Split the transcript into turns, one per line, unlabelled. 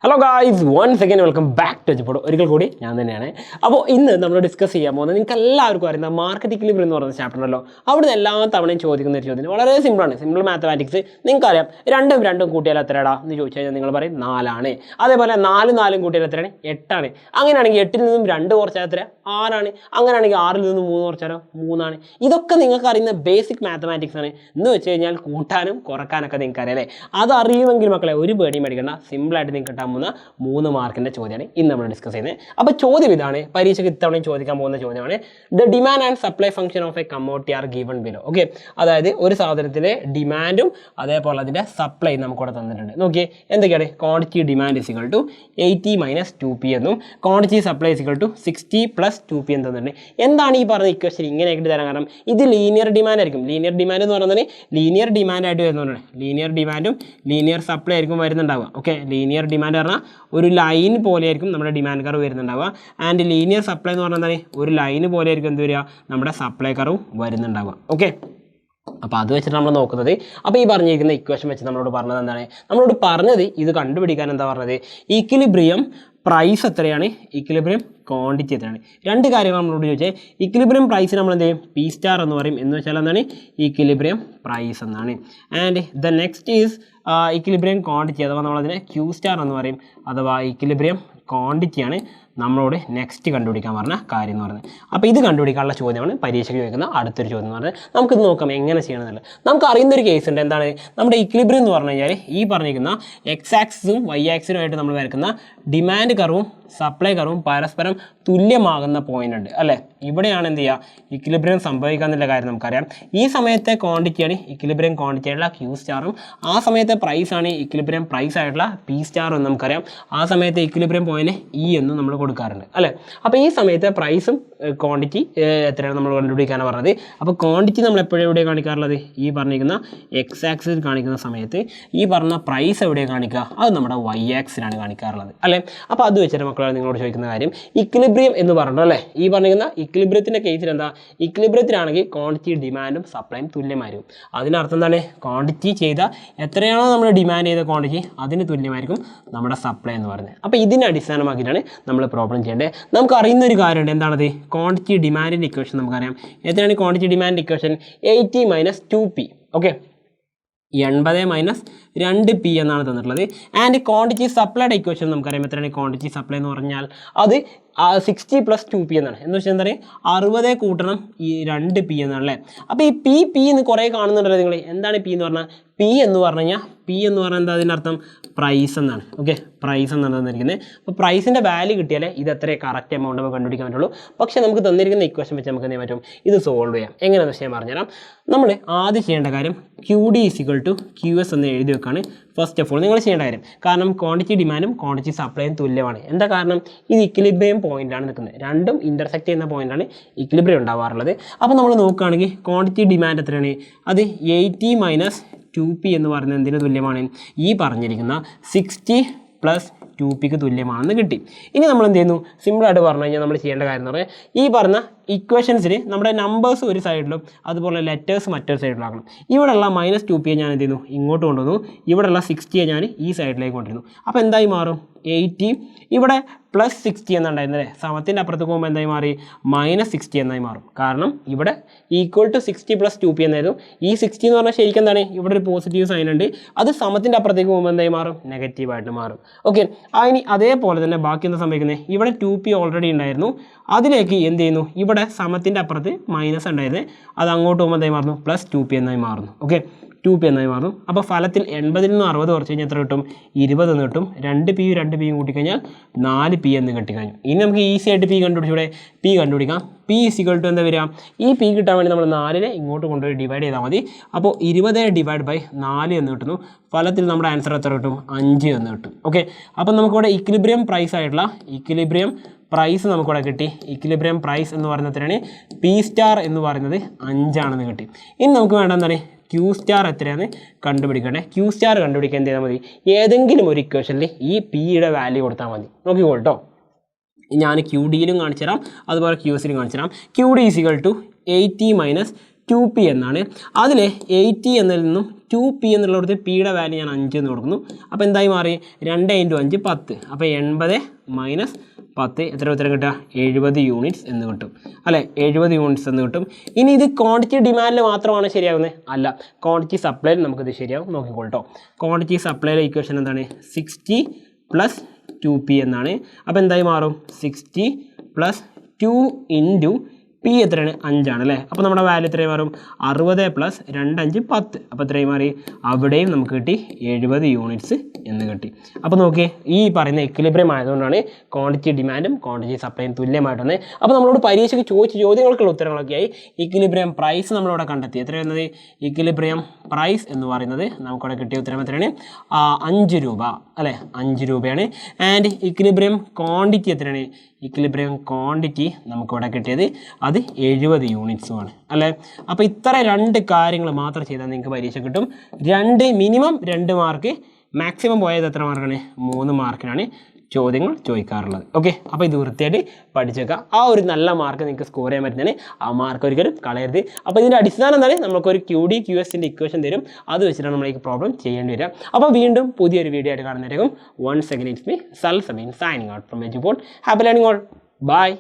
Hello guys, once again welcome back to Eduport. ഒരിക്കൽ കൂടി ഞാൻ തന്നെയാണ്. അപ്പോൾ ഇന്ന് നമ്മൾ ഡിസ്കസ് ചെയ്യാൻ പോകുന്നത് നിങ്ങൾക്ക് എല്ലാവർക്കും അറിയുന്ന മാർക്കറ്റ് ഇക്വിലിബ്രിയം എന്ന് പറയുന്ന ചാപ്റ്റർ ഉണ്ടല്ലോ. അവിടെ എല്ലാ തവണയും ചോദിക്കുന്ന ഒരു ചോദ്യം വളരെ സിമ്പിളാണ്. സിമ്പിൾ മാത്തമാറ്റിക്സ് നിങ്ങൾക്കറിയാം. രണ്ടും കൂട്ടിയാൽ എത്രയാടാ എന്ന് ചോദിച്ചു കഴിഞ്ഞാൽ നിങ്ങൾ പറയും 4 ആണ്. അതേപോലെ 4 കൂട്ടിയാൽ എത്രയാണ്? 8 ആണ്. അങ്ങനെയാണെങ്കിൽ 8ൽ നിന്നും 2 കുറച്ചാൽ എത്ര? 6 ആണ്. അങ്ങനെയാണെങ്കിൽ 6ൽ നിന്നും 3 കുറച്ചാലോ 3 ആണ്. ഇതൊക്കെ നിങ്ങൾക്ക് അറിയുന്ന ബേസിക് മാത്തമാറ്റിക്സ് ആണ്. എന്ന് വെച്ച് കഴിഞ്ഞാൽ കൂട്ടാനും കുറക്കാനൊക്കെ നിങ്ങൾക്ക് അറിയാം അല്ലേ? അത് അറിയുമെങ്കിൽ മക്കളെ ഒരു പേടിയും മേടിക്കേണ്ട. സിമ്പിളായിട്ട് നിങ്ങൾക്ക് കിട്ടാൻ 3 മാർക്കിൻ്റെ ചോദ്യമാണ് ഇന്ന് നമ്മൾ ഡിസ്കസ് ചെയ്യുന്നത്. അപ്പോൾ ചോദ്യം ഇതാണ്, പരീക്ഷയ്ക്ക് ഇത്തവണയും ചോദിക്കാൻ പോകുന്ന ചോദ്യമാണ്. The demand and supply function of A commodity are given below. Okay, അതായത് ഒരു സാധനത്തിലെ ഡിമാൻഡും അതേപോലെ അതിൻ്റെ സപ്ലൈ നമുക്കിവിടെ തന്നിട്ടുണ്ട്. നോക്കിയേ എന്തൊക്കെയാണ്? Quantity demand is equal to 80 minus 2p എന്നും quantity supply is equal to 60 plus 2p എന്ന് തന്നിട്ടുണ്ട്. എന്താണ് ഈ പറഞ്ഞ ഇക്വേഷൻ ഇങ്ങനെ ആയിട്ട് തരാൻ കാരണം? ഇത് ലീനിയർ ഡിമാൻഡ് ആയിരിക്കും. ലീനിയർ ഡിമാൻഡ് എന്ന് പറയുന്നത് ലീനിയർ ഡിമാൻഡ് ആയിട്ട് വരുന്നതാണ്. ലീനിയർ ഡിമാൻഡും ലീനിയർ സപ്ലൈ ആയിരിക്കും വരുന്നുണ്ടാവുക. ഓക്കെ, ലീനിയർ ഡിമാൻഡ് പറഞ്ഞാൽ ഒരു ലൈൻ പോലെ ആയിരിക്കും നമ്മുടെ ഡിമാൻഡ് കർവ് വരുന്നുണ്ടാവുക. ആൻഡ് ലീനിയർ സപ്ലൈ എന്ന് പറഞ്ഞാൽ എന്താണ്? ഒരു ലൈന് പോലെ ആയിരിക്കും എന്ത് വരിക? നമ്മുടെ സപ്ലൈ കർവ് വരുന്നുണ്ടാവുക. ഓക്കെ, അപ്പോൾ അത് വെച്ചിട്ട് നമ്മൾ നോക്കുന്നത്. അപ്പോൾ ഈ പറഞ്ഞിരിക്കുന്ന ഇക്വേഷൻ വെച്ച് നമ്മളോട് പറഞ്ഞത് എന്താണ്? നമ്മളോട് പറഞ്ഞത് ഇത് കണ്ടുപിടിക്കാൻ എന്താ പറഞ്ഞത്? ഈക്വിലിബ്രിയം പ്രൈസ് എത്രയാണ്, ഈക്വിലിബ്രിയം ക്വാണ്ടിറ്റി എത്രയാണ്. രണ്ട് കാര്യങ്ങൾ നമ്മളോട് ചോദിച്ചാൽ ഈക്വിലിബ്രിയം പ്രൈസ് നമ്മൾ എന്ത് ചെയ്യും? പി സ്റ്റാർ എന്ന് പറയും. എന്ന് വെച്ചാൽ എന്താണ്? ഈക്വിലിബ്രിയം പ്രൈസ് എന്നാണ്. And the next is equilibrium quantity, അഥവാ നമ്മളതിനെ ക്യൂ സ്റ്റാർ എന്ന് പറയും. അഥവാ ഈക്വിലിബ്രിയം ക്വാണ്ടിറ്റിയാണ് നമ്മളോട് നെക്സ്റ്റ് കണ്ടുപിടിക്കാൻ പറഞ്ഞ കാര്യം എന്ന് പറയുന്നത്. അപ്പോൾ ഇത് കണ്ടുപിടിക്കാനുള്ള ചോദ്യമാണ് പരീക്ഷയ്ക്ക് ചോദിക്കുന്ന അടുത്തൊരു ചോദ്യം എന്ന് പറഞ്ഞാൽ. നമുക്കിത് നോക്കാം എങ്ങനെ ചെയ്യണമെന്നുള്ളത്. നമുക്ക് അറിയുന്നൊരു കേസ് ഉണ്ട്. എന്താണ്? നമ്മുടെ ഈക്വിലിബ്രിയം എന്ന് പറഞ്ഞു കഴിഞ്ഞാൽ ഈ പറഞ്ഞിരിക്കുന്ന എക്സ് ആക്സിസും വൈ ആക്സിസുമായിട്ട് നമ്മൾ വരയ്ക്കുന്ന ഡിമാൻഡ് കർവും സപ്ലൈ കർവും പരസ്പരം തുല്യമാകുന്ന പോയിന്റ് ഉണ്ട് അല്ലേ? ഇവിടെയാണ് എന്ത് ചെയ്യുക? ഈക്വിലിബ്രിയം സംഭവിക്കാന്നുള്ള കാര്യം നമുക്കറിയാം. ഈ സമയത്തെ ക്വാണ്ടിറ്റിയാണ് ഈക്വിലിബ്രിയം ക്വാണ്ടിറ്റി ആയിട്ടുള്ള ക്യൂ സ്റ്റാറും ആ സമയത്തെ പ്രൈസാണ് ഈക്വിലിബ്രിയം പ്രൈസ് ആയിട്ടുള്ള പി സ്റ്റാറും എന്ന് നമുക്കറിയാം. ആ സമയത്തെ ഈക്വിലിബ്രിയം പോയിന്റ് ഇ എന്ന് നമ്മൾ കൊടുക്കാറുണ്ട് അല്ലേ? അപ്പോൾ ഈ സമയത്ത് പ്രൈസും ക്വാണ്ടിറ്റി എത്രയാണ് നമ്മൾ കണ്ടുപിടിക്കാനാണ് പറഞ്ഞത്. അപ്പോൾ ക്വാണ്ടിറ്റി നമ്മൾ എപ്പോഴും എവിടെയാണ് കാണിക്കാറുള്ളത്? ഈ പറഞ്ഞിരിക്കുന്ന എക്സ് ആക്സിൽ കാണിക്കുന്ന സമയത്ത് ഈ പറഞ്ഞ പ്രൈസ് എവിടെയാണ് കാണിക്കുക? അത് നമ്മുടെ വൈ ആക്സിലാണ് കാണിക്കാറുള്ളത് അല്ലേ? അപ്പോൾ അത് വെച്ചിട്ട് മക്കളെ നിങ്ങളോട് ചോദിക്കുന്ന കാര്യം ഇക്വിലിബ്രിയം എന്ന് പറഞ്ഞു അല്ലേ? ഈ പറഞ്ഞിരിക്കുന്ന ഇക്വിലിബ്രിയത്തിൻ്റെ കേസിൽ എന്താ? ഇക്വിലിബ്രിയത്തിലാണെങ്കിൽ ക്വാണ്ടിറ്റി ഡിമാൻഡും സപ്ലൈയും തുല്യമായിരിക്കും. അതിനർത്ഥം എന്താണ്? ക്വാണ്ടിറ്റി ചെയ്ത എത്രയാണോ നമ്മൾ ഡിമാൻഡ് ചെയ്ത ക്വാണ്ടിറ്റി അതിന് തുല്യമായിരിക്കും നമ്മുടെ സപ്ലൈ എന്ന് പറയുന്നത്. അപ്പോൾ ഇതിനെ അടിസ്ഥാനമാക്കിയിട്ടാണ് നമ്മൾ പ്രോബ്ലം ചെയ്യേണ്ടത്. നമുക്ക് അറിയുന്ന ഒരു കാര്യമുണ്ട്. എന്താണത്? ക്വാണ്ടിറ്റി ഡിമാൻഡിൻ്റെ ഇക്വേഷൻ നമുക്കറിയാം. എത്രയാണ് quantity demand equation? 80 minus 2p. Okay, 80 minus 2p എന്നാണ് തന്നിട്ടുള്ളത്. ആൻഡ് ക്വാണ്ടിറ്റി സപ്ലൈയുടെ ഇക്വേഷൻ നമുക്കറിയാം. എത്രയാണ് ക്വാണ്ടിറ്റി സപ്ലൈ എന്ന് പറഞ്ഞാൽ? അത് 60 പ്ലസ് 2p എന്നാണ്. എന്ന് വെച്ചാൽ എന്താണ്? 60 കൂട്ടണം ഈ 2p എന്നാണ് അല്ലേ? അപ്പോൾ ഈ പി എന്ന് കുറേ കാണുന്നുണ്ടല്ലോ നിങ്ങൾ. എന്താണ് പി എന്ന് പറഞ്ഞാൽ? പി എന്ന് പറഞ്ഞു കഴിഞ്ഞാൽ എന്താ അതിനർത്ഥം? പ്രൈസ് എന്നാണ്. ഓക്കെ, പ്രൈസ് എന്നാണ് തന്നിരിക്കുന്നത്. അപ്പോൾ പ്രൈസിൻ്റെ വാല്യൂ കിട്ടിയാലേ ഇത് എത്ര കറക്റ്റ് എമൗണ്ട് നമുക്ക് കണ്ടുപിടിക്കാൻ പറ്റുള്ളൂ. പക്ഷേ നമുക്ക് തന്നിരിക്കുന്ന ഇക്വേഷൻ വെച്ച് നമുക്ക് എന്ത് പറ്റും? ഇത് സോൾവ് ചെയ്യാം. എങ്ങനെയാണെന്ന് വെച്ചാൽ ഞാൻ പറഞ്ഞുതരാം. നമ്മൾ ആദ്യം ചെയ്യേണ്ട കാര്യം QD ഈക്വൽ ടു QS എന്ന് എഴുതി വെക്കാണ് ഫസ്റ്റ് ഓഫ് ഓൾ നിങ്ങൾ ചെയ്യേണ്ട കാര്യം. കാരണം ക്വാണ്ടിറ്റി ഡിമാൻഡും ക്വാണ്ടിറ്റി സപ്ലൈയും തുല്യമാണ്. എന്താ കാരണം? ഇത് ഇക്വിലിബ്രിയം പോയിന്റാണ് നിൽക്കുന്നത്. രണ്ടും ഇൻ്റർസെക്റ്റ് ചെയ്യുന്ന പോയിന്റാണ് ഇക്വിലിബ്രിയം ഉണ്ടാവാറുള്ളത്. അപ്പോൾ നമ്മൾ നോക്കുകയാണെങ്കിൽ ക്വാണ്ടിറ്റി ഡിമാൻഡ് എത്രയാണ്? അത് 80 മൈനസ് 2p എന്ന് പറയുന്നത് എന്തിന് തുല്യമാണ്? ഈ പറഞ്ഞിരിക്കുന്ന 60 പ്ലസ് 2pക്ക് തുല്യമാണെന്ന് കിട്ടി. ഇനി നമ്മൾ എന്ത് ചെയ്യുന്നു? സിമ്പിളായിട്ട് പറഞ്ഞു കഴിഞ്ഞാൽ നമ്മൾ ചെയ്യേണ്ട കാര്യം എന്ന് പറഞ്ഞാൽ ഈ പറഞ്ഞ ഇക്വേഷൻസിൽ നമ്മുടെ നമ്പേഴ്സ് ഒരു സൈഡിലും അതുപോലെ ലെറ്റേഴ്സ് മറ്റൊരു സൈഡിലാക്കണം. ഇവിടെയുള്ള മൈനസ് 2p ഞാൻ എന്ത് ചെയ്യുന്നു? ഇങ്ങോട്ട് കൊണ്ടുവന്നു. ഇവിടെയുള്ള 60 ഞാൻ ഈ സൈഡിലേക്ക് കൊണ്ടുവരുന്നു. അപ്പോൾ എന്തായി മാറും? 80 ഇവിടെ പ്ലസ് 60 എന്നുണ്ടായിരുന്നു അല്ലേ? സമത്തിൻ്റെ അപ്പുറത്ത് പോകുമ്പോൾ എന്തായി മാറി? മൈനസ് 60 എന്നായി മാറും. കാരണം ഇവിടെ ഈക്വൽ ടു 60 പ്ലസ് 2p എന്നായിരുന്നു. ഈ 60 എന്ന് പറഞ്ഞാൽ ശരിക്കും എന്താണ്? ഇവിടെ ഒരു പോസിറ്റീവ് സൈൻ ഉണ്ട്. അത് സമത്തിൻ്റെ അപ്പുറത്തേക്ക് പോകുമ്പോൾ എന്തായി മാറും? നെഗറ്റീവായിട്ട് മാറും. ഓക്കെ, ഇനി അതേപോലെ തന്നെ ബാക്കി എന്താ സംഭവിക്കുന്നത്? ഇവിടെ 2p ഓൾറെഡി ഉണ്ടായിരുന്നു. അതിലേക്ക് എന്ത് ചെയ്യുന്നു? ഇവിടെ സമത്തിൻ്റെ അപ്പുറത്ത് മൈനസ് ഉണ്ടായിരുന്നത് അത് അങ്ങോട്ട് പോകുമ്പോൾ എന്തായി മാറുന്നു? പ്ലസ് 2p എന്നായി മാറുന്നു. ഓക്കെ, 2p എന്നായി മാറും. അപ്പോൾ ഫലത്തിൽ 80ൽ നിന്ന് 60 കുറച്ച് കഴിഞ്ഞാൽ എത്ര കിട്ടും? 20 എന്ന് കിട്ടും. 2p കൂട്ടിക്കഴിഞ്ഞാൽ 4p എന്ന് കിട്ടിക്കഴിഞ്ഞു. ഇനി നമുക്ക് ഈസി ആയിട്ട് p കണ്ടുപിടിച്ചൂടെ? p കണ്ടുപിടിക്കാം. p ഈക്വൽ ടു എന്താ വരിക? ഈ p കിട്ടാൻ വേണ്ടി നമ്മൾ 4നെ ഇങ്ങോട്ട് കൊണ്ടുപോയി ഡിവൈഡ് ചെയ്താൽ മതി. അപ്പോൾ 20 ഡിവൈഡ് ബൈ 4 എന്ന് കിട്ടുന്നു. ഫലത്തിൽ നമ്മുടെ ആൻസർ എത്ര കിട്ടും? 5 എന്ന് കിട്ടും. ഓക്കെ, അപ്പോൾ നമുക്കിവിടെ ഇക്വിലിബ്രിയം പ്രൈസ് ആയിട്ടുള്ള ഇക്വിലിബ്രിയം പ്രൈസ് നമുക്കിവിടെ കിട്ടി. ഇക്വിലിബ്രിയം പ്രൈസ് എന്ന് പറയുന്നത് എത്രയാണ്? പി സ്റ്റാർ എന്ന് പറയുന്നത് 5 ആണെന്ന് കിട്ടി. ഇനി നമുക്ക് വേണ്ട എന്താണ്? ക്യൂ സ്റ്റാർ എത്രയാണെന്ന് കണ്ടുപിടിക്കണ്ടേ? ക്യൂ സ്റ്റാർ കണ്ടുപിടിക്കാൻ എന്ത് ചെയ്താൽ മതി? ഏതെങ്കിലും ഒരു ഇക്വേഷനിൽ ഈ പിയുടെ വാല്യൂ കൊടുത്താൽ മതി. നോക്കിക്കോട്ടോ, ഞാൻ QD യിലും കാണിച്ചു തരാം അതുപോലെ QS ലും കാണിച്ചു തരാം. QD equal to 80 minus 2p എന്നാണ്. അതിൽ 80 എന്നതിൽ നിന്നും 2p എന്നുള്ളടത്ത് പിയുടെ വാല്യൂ ഞാൻ 5 എന്ന് കൊടുക്കുന്നു. അപ്പോൾ എന്തായി മാറി 2 × 5 10. അപ്പോൾ 80 മൈനസ് 10 എത്ര ഉത്തരം കിട്ടുക 70 യൂണിറ്റ്സ് എന്ന് കിട്ടും അല്ലേ. 70 യൂണിറ്റ്സ് എന്ന് കിട്ടും. ഇനി ഇത് ക്വാണ്ടിറ്റി ഡിമാൻഡിൽ മാത്രമാണ് ശരിയാകുന്നത് അല്ല, ക്വാണ്ടിറ്റി സപ്ലൈയിൽ നമുക്കിത് ശരിയാവും. നോക്കിക്കോട്ടോ, ക്വാണ്ടിറ്റി സപ്ലൈയിലെ ഇക്വേഷൻ എന്താണ് 60 + 2p എന്നാണ്. അപ്പോൾ എന്തായി മാറും 60 + 2 × p എത്രയാണ് 5 ആണ് അല്ലേ. അപ്പോൾ നമ്മുടെ വാല്യൂ എത്രയും മാറും 60 + 2 5 10. അപ്പോൾ എത്രയും മാറി അവിടെയും നമുക്ക് കിട്ടി 70 യൂണിറ്റ്സ് എന്ന് കിട്ടി. അപ്പോൾ നോക്കിയേ, ഈ പറയുന്ന ഇക്വിലിബ്രിയം ആയതുകൊണ്ടാണ് ക്വാണ്ടിറ്റി ഡിമാൻഡും ക്വാണ്ടിറ്റി സപ്ലൈയും തുല്യമായിട്ട് വന്നത്. അപ്പോൾ നമ്മളോട് പരീക്ഷയ്ക്ക് ചോദിച്ച ചോദ്യങ്ങൾക്കുള്ള ഉത്തരങ്ങളൊക്കെയായി. ഇക്വിലിബ്രിയം പ്രൈസ് നമ്മളിവിടെ കണ്ടെത്തി. എത്ര വരുന്നത് ഇക്വിലിബ്രിയം പ്രൈസ് എന്ന് പറയുന്നത് നമുക്കിവിടെ കിട്ടിയ ഉത്തരം എത്രയാണ് 5 രൂപ അല്ലേ, 5 രൂപയാണ്. ആൻഡ് ഇക്വിലിബ്രിയം ക്വാണ്ടിറ്റി എത്രയാണ്, ഇക്വിലിബ്രിയം ക്വാണ്ടിറ്റി നമുക്കിവിടെ കിട്ടിയത് അത് 70 യൂണിറ്റ്സുമാണ് അല്ലേ. അപ്പോൾ ഇത്ര 2 കാര്യങ്ങൾ മാത്രം ചെയ്താൽ നിങ്ങൾക്ക് പരീക്ഷ കിട്ടും. മിനിമം 2 മാർക്ക്, മാക്സിമം പോയത് എത്ര മാർക്കാണ് 3 മാർക്കിനാണ് ചോദ്യങ്ങൾ ചോദിക്കാറുള്ളത്. ഓക്കെ, അപ്പോൾ ഇത് വൃത്തിയായിട്ട് പഠിച്ചേക്കുക. ആ ഒരു നല്ല മാർക്ക് നിങ്ങൾക്ക് സ്കോർ ചെയ്യാൻ പറ്റുന്നതാണ്. ആ മാർക്ക് ഒരിക്കലും കളയരുത്. അപ്പോൾ ഇതിൻ്റെ അടിസ്ഥാനം എന്താണ്, നമുക്കൊരു QD QSൻ്റെ ഇക്വേഷൻ തരും. അത് വെച്ചിട്ടാണ് നമ്മൾ ഈ പ്രോബ്ലം ചെയ്യേണ്ടി വരിക. അപ്പോൾ വീണ്ടും പുതിയൊരു വീഡിയോ ആയിട്ട് കാണുന്നതായിരിക്കും. Once again it's me Sal Sameen signing out from Eduport. Happy learning all. By.